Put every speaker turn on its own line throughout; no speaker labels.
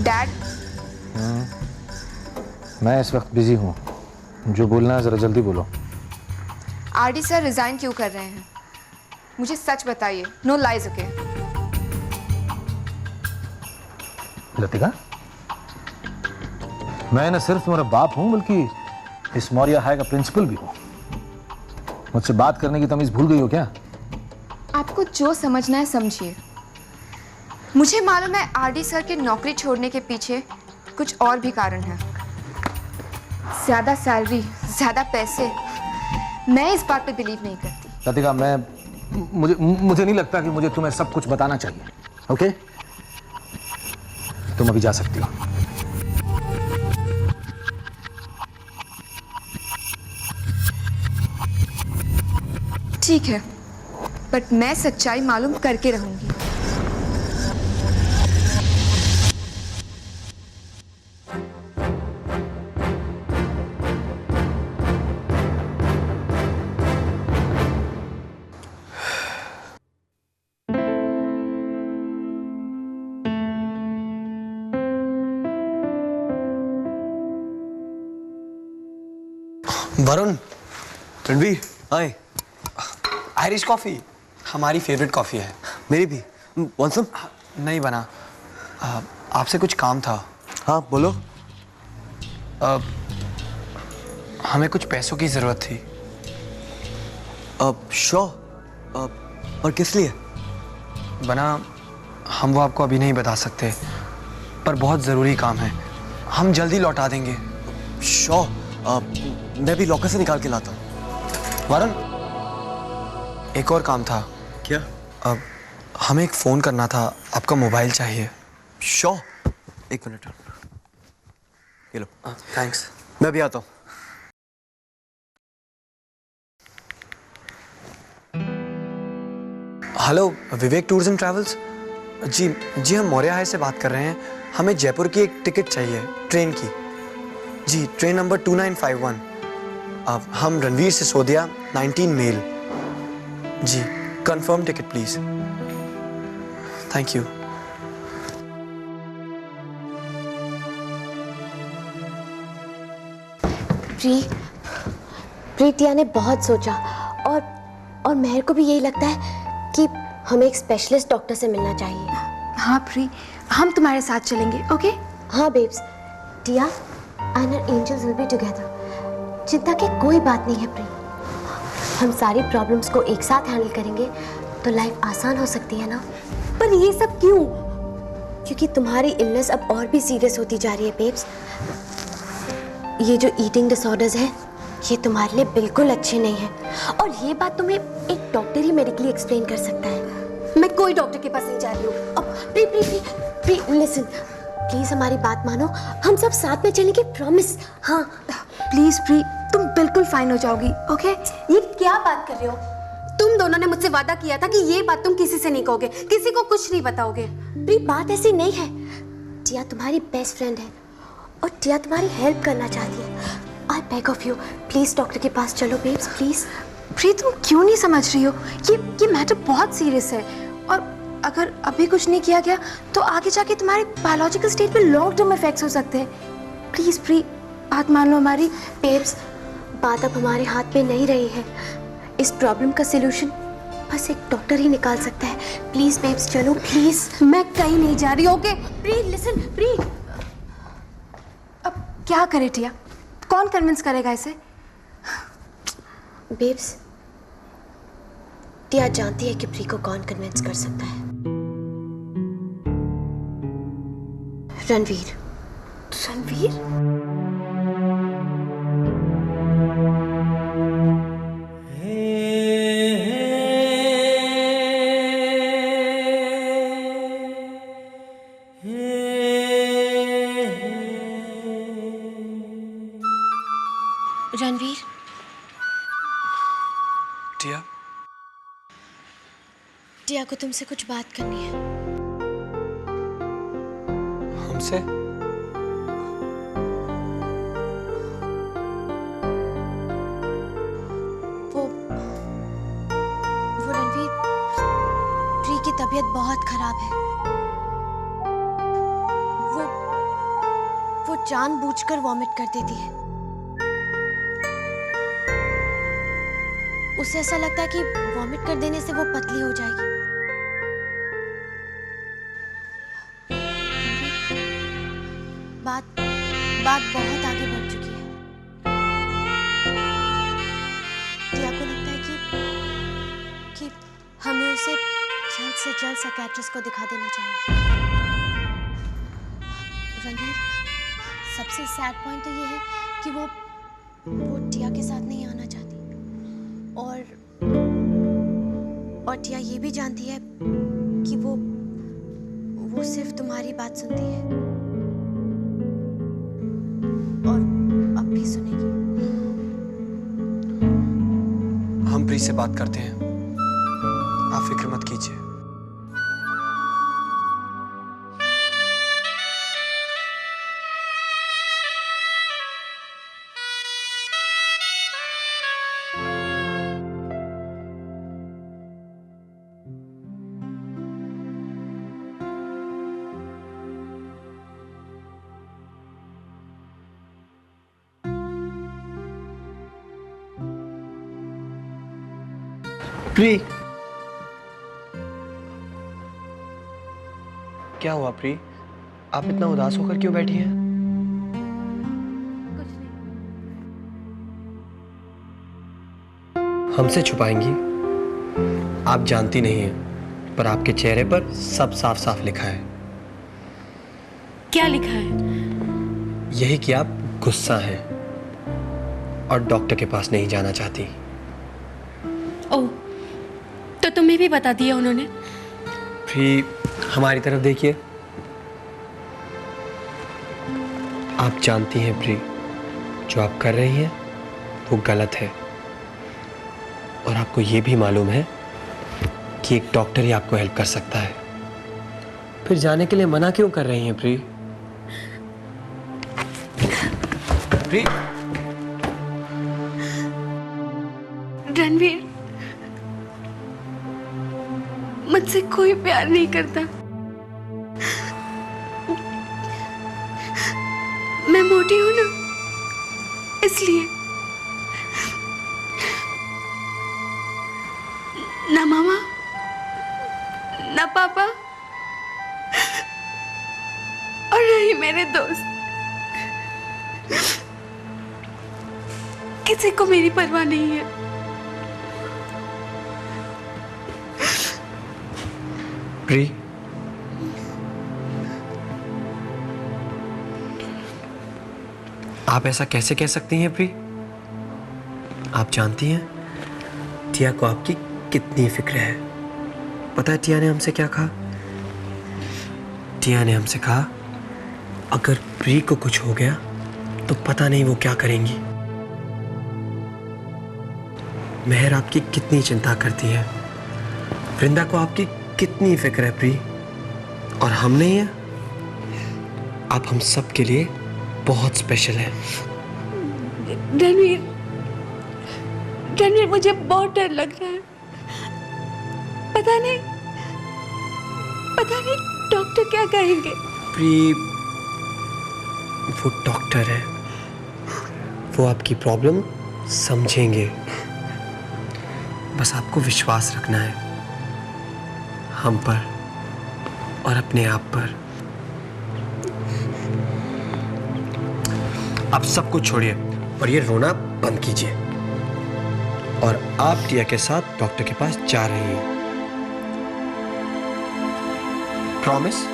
Dad,
मैं इस वक्त बिजी हूँ, जो बोलना है जरा जल्दी बोलो।
आरडी सर रिजाइन क्यों कर रहे हैं? मुझे सच बताइए, नो लाइज, ओके?
लतिका, मैं न सिर्फ तुम्हारा बाप हूं बल्कि इस मौर्य हाई का प्रिंसिपल भी हूं। मुझसे बात करने की तमीज भूल गई हो क्या?
आपको जो समझना है समझिए। मुझे मालूम है आरडी सर के नौकरी छोड़ने के पीछे कुछ और भी कारण है। ज्यादा सैलरी, ज्यादा पैसे। मैं इस बात पे बिलीव नहीं करती।
लतिका, मुझे नहीं लगता कि मुझे तुम्हें सब कुछ बताना चाहिए। ओके, तुम अभी जा सकती हो।
ठीक है, बट मैं सच्चाई मालूम करके रहूंगी।
वरुण, रणवीर, हाय। आयरिश कॉफी हमारी फेवरेट कॉफी है।
मेरी भी। Want some?
नहीं बना। आपसे कुछ काम था।
हाँ बोलो।
हमें कुछ पैसों की जरूरत थी।
श्योर। और किस लिए?
बना, हम वो आपको अभी नहीं बता सकते, पर बहुत ज़रूरी काम है। हम जल्दी लौटा देंगे।
श्योर। मैं भी लॉकर से निकाल के लाता हूँ।
वरुण, एक और काम था।
क्या?
हमें एक फ़ोन करना था, आपका मोबाइल चाहिए।
श्योर। एक मिनट, ये लो।
थैंक्स।
मैं भी आता हूँ।
Hello, Vivek tours and travels. जी हम मौर्य हाई से बात कर रहे हैं। हमें जयपुर की एक टिकट चाहिए, ट्रेन की। जी, ट्रेन नंबर 2951। हम रणवीर सिसोदिया, 19 मेल। जी, confirm ticket please. Thank you.
प्रीतिया ने बहुत सोचा और मेहर को भी यही लगता है कि हमें एक स्पेशलिस्ट डॉक्टर से मिलना चाहिए।
हाँ प्री, हम तुम्हारे साथ चलेंगे, ओके?
हाँ babes, Tia and her angels will be together. चिंता की कोई बात नहीं है प्री। हम सारी प्रॉब्लम्स को एक साथ हैंडल करेंगे तो लाइफ आसान हो सकती है ना। पर ये सब क्यों? क्योंकि तुम्हारी इलनेस अब और भी सीरियस होती जा रही है बेब्स। ये जो ईटिंग डिसऑर्डर्स है, ये तुम्हारे लिए बिल्कुल अच्छे नहीं है। और ये बात तुम्हें एक डॉक्टर ही मेडिकली एक्सप्लेन कर सकता है। मैं कोई डॉक्टर के पास नहीं जा रही हूँ। अब प्री लिसन, प्लीज हमारी बात मानो। हम सब साथ में चलेंगे, प्रॉमिस। हाँ
प्लीज प्री, तुम बिल्कुल फाइन हो जाओगी, ओके?
ये क्या बात कर रहे हो? तुम दोनों ने मुझसे वादा किया था कि ये बात तुम किसी से नहीं कहोगे, किसी को कुछ नहीं बताओगे। प्री बात ऐसी नहीं है। टिया तुम्हारी बेस्ट फ्रेंड है और टिया तुम्हारी हेल्प करना चाहती है। I beg of you, please doctor के पास चलो बेब्स, प्लीज।
प्री, तुम क्यों नहीं समझ रही हो? ये मैटर बहुत सीरियस है और अगर अभी कुछ नहीं किया गया तो आगे जाके तुम्हारे बायोलॉजिकल स्टेट पे लॉन्ग टर्म इफेक्ट्स हो सकते हैं। प्लीज प्री, बात मान लो हमारी।
बेब्स, बात अब हमारे हाथ में नहीं रही है। इस प्रॉब्लम का सलूशन बस एक डॉक्टर ही निकाल सकता है। प्लीज बेब्स चलो, प्लीज। मैं कहीं नहीं जा रही, ओके? Pre listen, pre.
अब क्या करे टिया? कौन कन्विंस करेगा इसे?
बेब्स, टिया जानती है कि प्री को कौन कन्विंस कर सकता है। रणवीर।
रणवीर?
रणवीर,
टिया,
टिया को तुमसे कुछ बात करनी है।
हमसे?
बहुत खराब है। वो जानबूझकर वॉमिट कर देती है। उसे ऐसा लगता है कि वॉमिट कर देने से वो पतली हो जाएगी। बात बहुत आगे बढ़ चुकी है। टिया को लगता है कि हमें उसे जल्द से जल्द साइकियाट्रिस्ट को दिखा देना चाहिए। रणवीर, सबसे सैड पॉइंट तो ये है कि वो टिया के साथ नहीं आना चाहती और टिया ये भी जानती है कि वो सिर्फ तुम्हारी बात सुनती है और अब भी सुनेगी।
हम प्री से बात करते हैं, आप फिक्र मत कीजिए। प्री, क्या हुआ प्री? आप इतना उदास होकर क्यों बैठी हैं?
कुछ नहीं।
हमसे छुपाएंगी? आप जानती नहीं हैं, पर आपके चेहरे पर सब साफ साफ लिखा है।
क्या लिखा है?
यही कि आप गुस्सा हैं और डॉक्टर के पास नहीं जाना चाहती।
ओह, तो तुम्हें भी बता दिया उन्होंने?
प्री, हमारी तरफ देखिए। आप जानती हैं प्री, जो आप कर रही हैं वो गलत है और आपको ये भी मालूम है कि एक डॉक्टर ही आपको हेल्प कर सकता है। फिर जाने के लिए मना क्यों कर रही हैं प्री? प्री,
रणवीर, मुझसे कोई प्यार नहीं करता। मैं मोटी हूं ना, इसलिए। ना मामा, ना पापा और ना ही मेरे दोस्त। किसी को मेरी परवाह नहीं है।
प्री, आप ऐसा कैसे कह सकती हैं प्री? आप जानती हैं टिया को आपकी कितनी फिक्र है। पता है टिया ने हमसे क्या कहा? टिया ने हमसे कहा अगर प्री को कुछ हो गया तो पता नहीं वो क्या करेंगी। मेहर आपकी कितनी चिंता करती है, वृंदा को आपकी कितनी फिक्र है प्री, और हम नहीं है। आप हम सब के लिए बहुत स्पेशल है।
रणवीर, मुझे बहुत डर लग रहा है। पता नहीं डॉक्टर क्या कहेंगे।
प्री, वो डॉक्टर है, वो आपकी प्रॉब्लम समझेंगे। बस आपको विश्वास रखना है हम पर और अपने आप पर। आप सब कुछ छोड़िए और ये रोना बंद कीजिए, और आप टिया के साथ डॉक्टर के पास जा रही हैं। प्रॉमिस?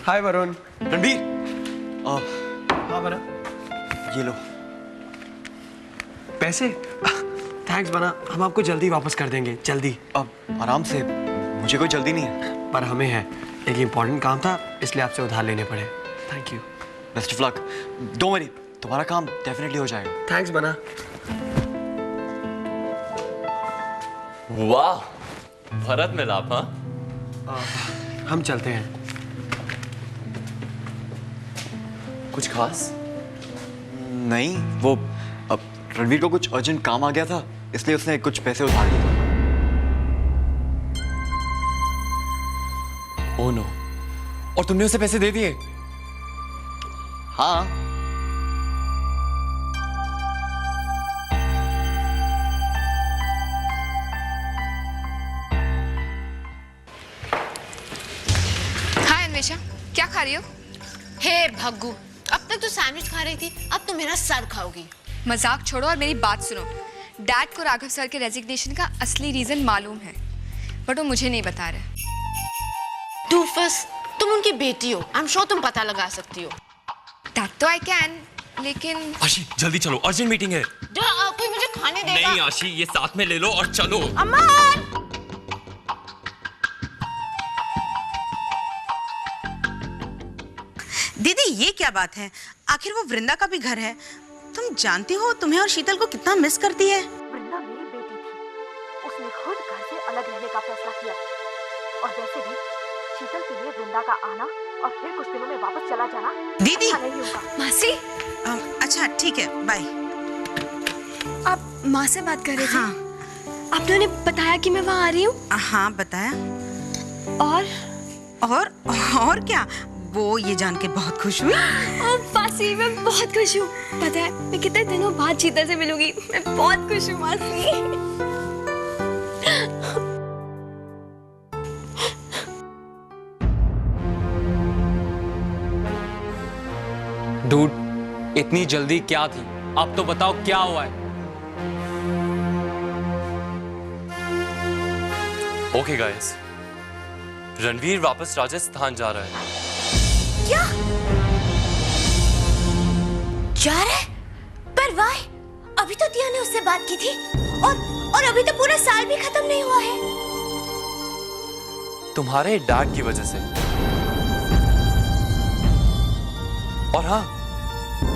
हाय वरुण।
रणबीर,
हाँ बना,
ये लो
पैसे। थैंक्स बना, हम आपको जल्दी वापस कर देंगे, जल्दी।
अब आराम से, मुझे कोई जल्दी नहीं है।
पर हमें है, एक इम्पोर्टेंट काम था इसलिए आपसे उधार लेने पड़े। Thank you.
Best of luck. Don't worry, तुम्हारा काम डेफिनेटली हो जाएगा।
थैंक्स बना।
वाह, भरत मिलाप। हाँ,
हम चलते हैं।
कुछ खास?
नहीं, वो अब रणवीर को कुछ अर्जेंट काम आ गया था, इसलिए उसने कुछ पैसे उधार लिए।
ओह नो, और तुमने उसे पैसे दे दिए?
हाँ।
हाय अन्वेषा, क्या खा रही हो?
हे भग्गू, अब तक तो सैंडविच खा रही थी, अब तो मेरा सर खाओगी।
मजाक छोड़ो और मेरी बात सुनो। डैड को राघव सर के रेजिग्नेशन का असली रीजन मालूम है, बट वो मुझे नहीं बता रहे।
डूफस, तुम उनकी बेटी हो, आई एम श्योर तुम पता लगा सकती हो।
दैट तो आई कैन, लेकिन
आशी जल्दी चलो, अर्जेंट मीटिंग है।
कोई मुझे खाने देगा?
नहीं आशी, ये साथ में ले लो और चलो।
अमन!
दीदी ये क्या बात है? आखिर वो वृंदा का भी घर है। तुम जानती हो तुम्हें और शीतल को कितना मिस करती है।
वृंदा मेरी बेटी थी, उसने खुद घर से अलग रहने का फैसला किया। और वैसे भी शीतल के लिए वृंदा का आना और फिर कुछ दिनों में वापस चला जाना
दीदी।
अच्छा नहीं होगा।
मासी,
अच्छा ठीक है, बाय।
आप माँ से बात कर रहे थे?
हाँ।
आपने उन्हें बताया कि मैं वहाँ आ रही हूँ?
हाँ बताया। और क्या, वो ये जान के बहुत खुश हुई।
मासी, मैं बहुत खुश हूँ। पता है मैं कितने दिनों बाद शीतल से मिलूंगी। मैं बहुत खुश हूँ मासी।
डूड, इतनी जल्दी क्या थी? अब तो बताओ क्या हुआ है?
ओके गाइस, रणवीर वापस राजस्थान जा रहा है।
क्या जा रहा है? पर वाई, अभी तो दिया ने उससे बात की थी और अभी तो पूरा साल भी खत्म नहीं हुआ है।
तुम्हारे डैड की वजह से। और हाँ,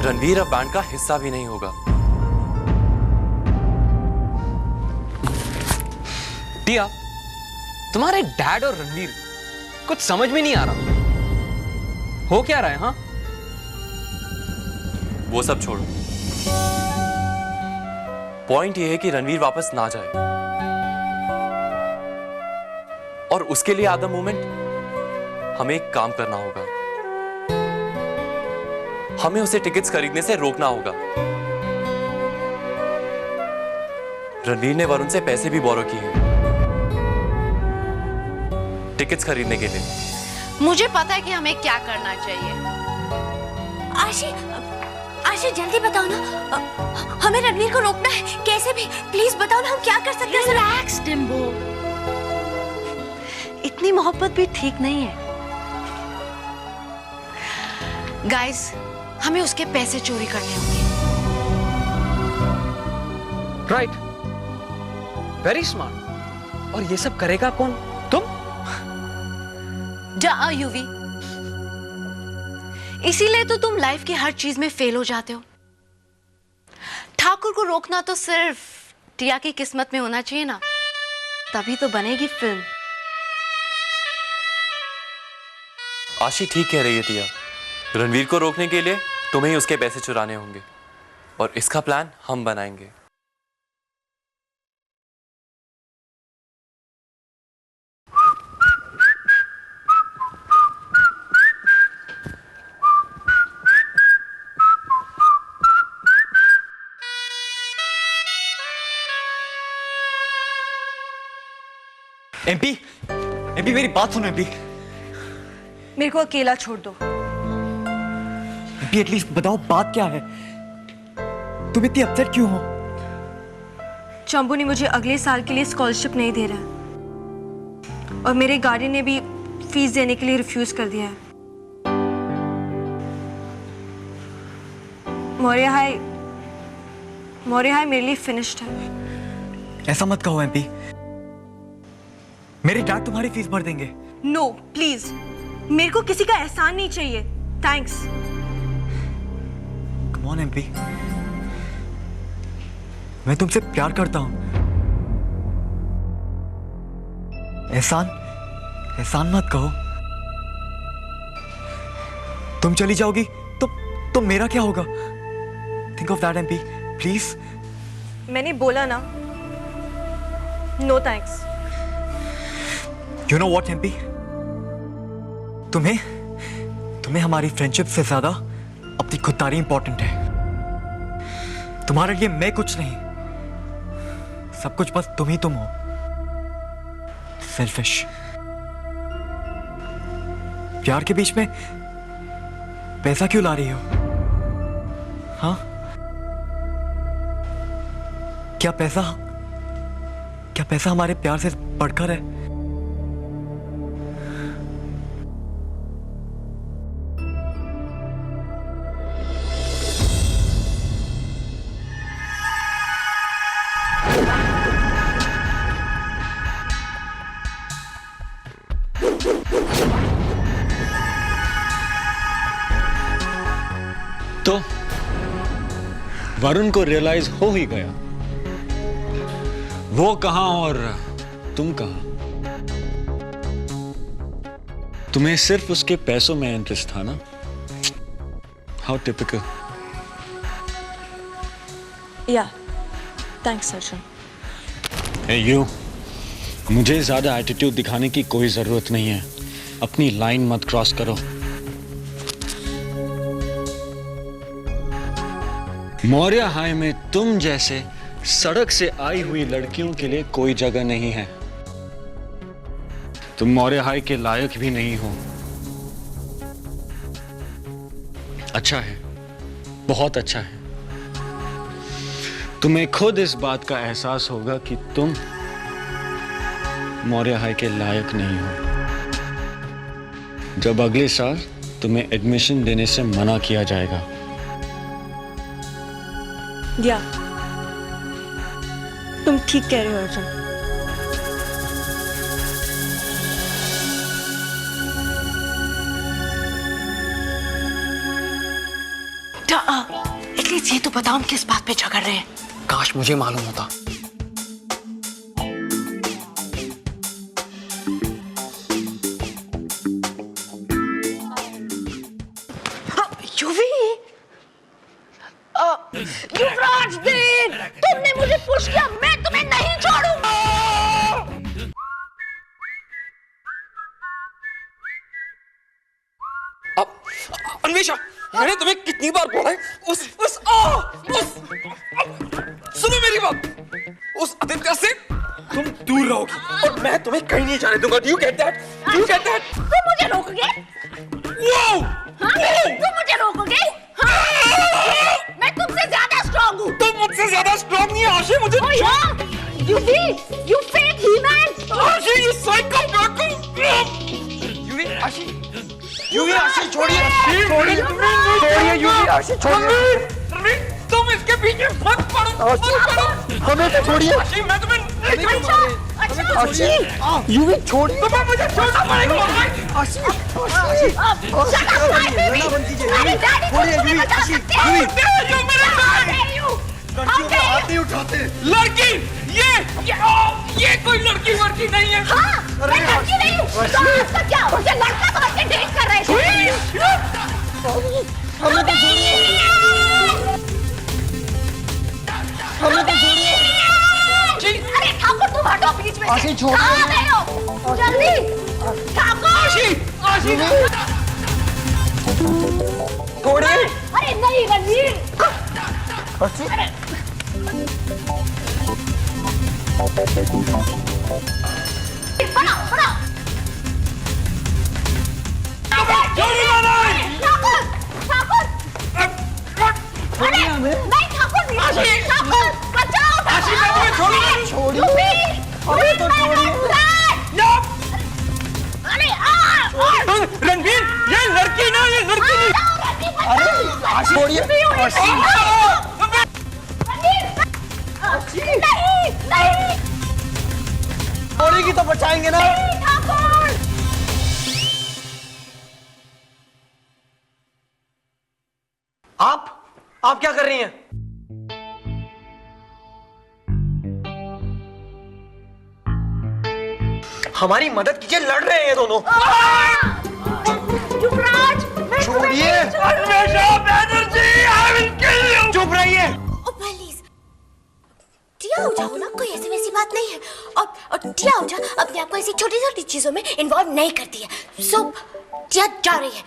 रणवीर अब बैंड का हिस्सा भी नहीं होगा।
टिया, तुम्हारे डैड और रणवीर कुछ समझ में नहीं आ रहा। हो क्या रहा है? हाँ,
वो सब छोड़ो। पॉइंट ये है कि रणवीर वापस ना जाए, और उसके लिए एट द मोमेंट हमें एक काम करना होगा। हमें उसे टिकट्स खरीदने से रोकना होगा। रणवीर ने वरुण से पैसे भी बोरो किए हैं टिकट्स खरीदने के लिए।
मुझे पता है कि हमें क्या करना चाहिए।
आशी जल्दी बताओ ना, हमें रणवीर को रोकना है कैसे भी। प्लीज बताओ ना, हम क्या कर सकते हैं?
रिलैक्स डिम्बो, इतनी मोहब्बत भी ठीक नहीं है।
गाइस, हमें उसके पैसे चोरी करने होंगे।
Right, very smart. और ये सब करेगा कौन? तुम?
यूवी, इसीलिए तो तुम लाइफ की हर चीज में फेल हो जाते हो। ठाकुर को रोकना तो सिर्फ टिया की किस्मत में होना चाहिए ना, तभी तो बनेगी फिल्म।
आशी ठीक कह रही है टिया, रणवीर को रोकने के लिए तुम्हें ही उसके पैसे चुराने होंगे, और इसका प्लान हम बनाएंगे।
एमपी, एमपी मेरी बात सुनो एमपी।
मेरे को अकेला छोड़ दो।
एमपी एटलीस्ट बताओ बात क्या है? तुम इतनी अपसेट क्यों हो?
चंबू ने मुझे अगले साल के लिए स्कॉलरशिप नहीं दे रहा है, और मेरे गार्डियन ने भी फीस देने के लिए रिफ्यूज कर दिया है। मौर्य हाई मेरे लिए फिनिश्ड है।
ऐसा मत कहो एमपी, मेरे डैड तुम्हारी फीस भर देंगे।
नो प्लीज, मेरे को किसी का एहसान नहीं चाहिए। थैंक्स।
कम ऑन एमपी, मैं तुमसे प्यार करता हूं। एहसान एहसान मत कहो। तुम चली जाओगी तो मेरा क्या होगा? Think of that MP please.
मैंने बोला ना, no thanks.
You know what MP, तुम्हें हमारी फ्रेंडशिप से ज्यादा अपनी खुददारी इंपॉर्टेंट है। तुम्हारे लिए मैं कुछ नहीं, सब कुछ बस तुम ही तुम हो। सेल्फिश। प्यार के बीच में पैसा क्यों ला रही हो? हाँ, क्या पैसा हमारे प्यार से बढ़कर है?
तो वरुण को रियलाइज हो ही गया, वो कहां और तुम कहां। तुम्हें सिर्फ उसके पैसों में इंटरेस्ट था ना? How typical.
या थैंक्स अर्जुन।
Hey you, मुझे ज्यादा एटीट्यूड दिखाने की कोई जरूरत नहीं है। अपनी लाइन मत क्रॉस करो। मौर्य हाई में तुम जैसे सड़क से आई हुई लड़कियों के लिए कोई जगह नहीं है। तुम मौर्य हाई के लायक भी नहीं हो। अच्छा है, बहुत अच्छा है। तुम्हें खुद इस बात का एहसास होगा कि तुम मौर्य हाई के लायक नहीं हो जब अगले साल तुम्हें एडमिशन देने से मना किया जाएगा।
या तुम ठीक कह रहे हो अर्जुन।
एटलीस्ट ये तो बताओ हम किस बात पे झगड़ रहे हैं।
काश मुझे मालूम होता।
युवराज देव, तुमने मुझे पुश किया, मैं तुम्हें नहीं छोड़ूंगा।
अन्वेषा, मैंने तुम्हें कितनी बार बोला है सुनो मेरी बात, उस आदित्य से तुम दूर रहोगी और मैं तुम्हें कहीं नहीं जाने दूंगा। Do you get that? Do you get that?
तुम मुझे रोकोगे?
Wow!
तुम मुझे रोकोगे? मैं तुमसे ज्यादा स्ट्रॉन्ग हूँ।
तुम मुझसे ज्यादा स्ट्रॉन्ग नहीं है आशी, मुझे
You fake he-man!
आशी, you psycho! आशी छोड़िए, तुम इसके पीछे मत पड़ो।
हमें तो छोड़िए।
आशी, मैं तुम्हें
आशी, यूवी छोड़िए।
तुम्हें मुझे छोड़ना पड़ेगा।
आशी,
आशी उठाते लड़की, ये कोई लड़की वर्की नहीं है।
हाँ, मैं लड़की नहीं हूँ। तो आपका क्या? मुझे लड़का समझ के डेट कर रहे थे।
हमें तो छोड़िए।
अरे ठाकुर, तुम हटो बीच में।
आशी छोड़िए।
कहाँ गए हो? जल्दी ठाकुर।
आशी
छोड़िए।
अरे नहीं रणवीर।
आशी
बढ़ाओ। ठाकुर, अरे नहीं ठाकुर, बचाओ।
छोड़िए। हमें तो छोड़िए।
अरे
रणवीर, ये लड़की ना, ये लड़की नहीं।
अरे छोड़िए।
नहीं
छोड़ेगी तो बचाएंगे ना।
ठाकुर।
आप क्या कर रही हैं? हमारी मदद कीजिए, लड़ रहे हैं ये दोनों।
युवराज,
छोड़िए। चुप रहिए।
प्लीज टिया हो जाओ ना, कोई ऐसी वैसी बात नहीं है। और टिया हो जा अपने आप को ऐसी छोटी छोटी चीजों में इन्वॉल्व नहीं करती है। सो टिया जा रही है,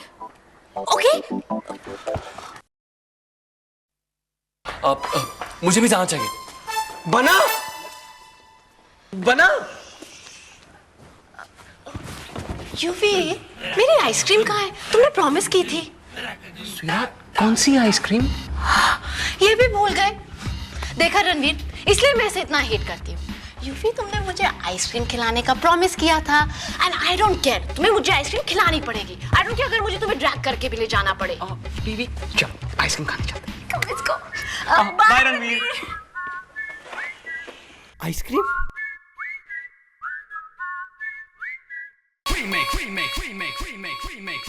ओके?
मुझे भी जाना चाहिए।
बना
यूवी, मेरी आइसक्रीम कहाँ है? तुमने प्रॉमिस की थी।
कौन सी आइसक्रीम?
ये भी भूल गए। देखा रणवीर, इसलिए मैं इसे इतना हेट करती हूँ। यूवी, तुमने मुझे आइसक्रीम खिलाने का प्रॉमिस किया था एंड आई डोंट केयर, तुम्हें मुझे आइसक्रीम खिलानी पड़ेगी। आई डोंट केयर अगर मुझे तुम्हें ड्रैग करके भी ले जाना पड़े।
बीवी चल आइसक्रीम खाने चलते हैं।
Let's go.
Bye Ranveer.
Ice cream?
Remake, remake, remake, remake, remake.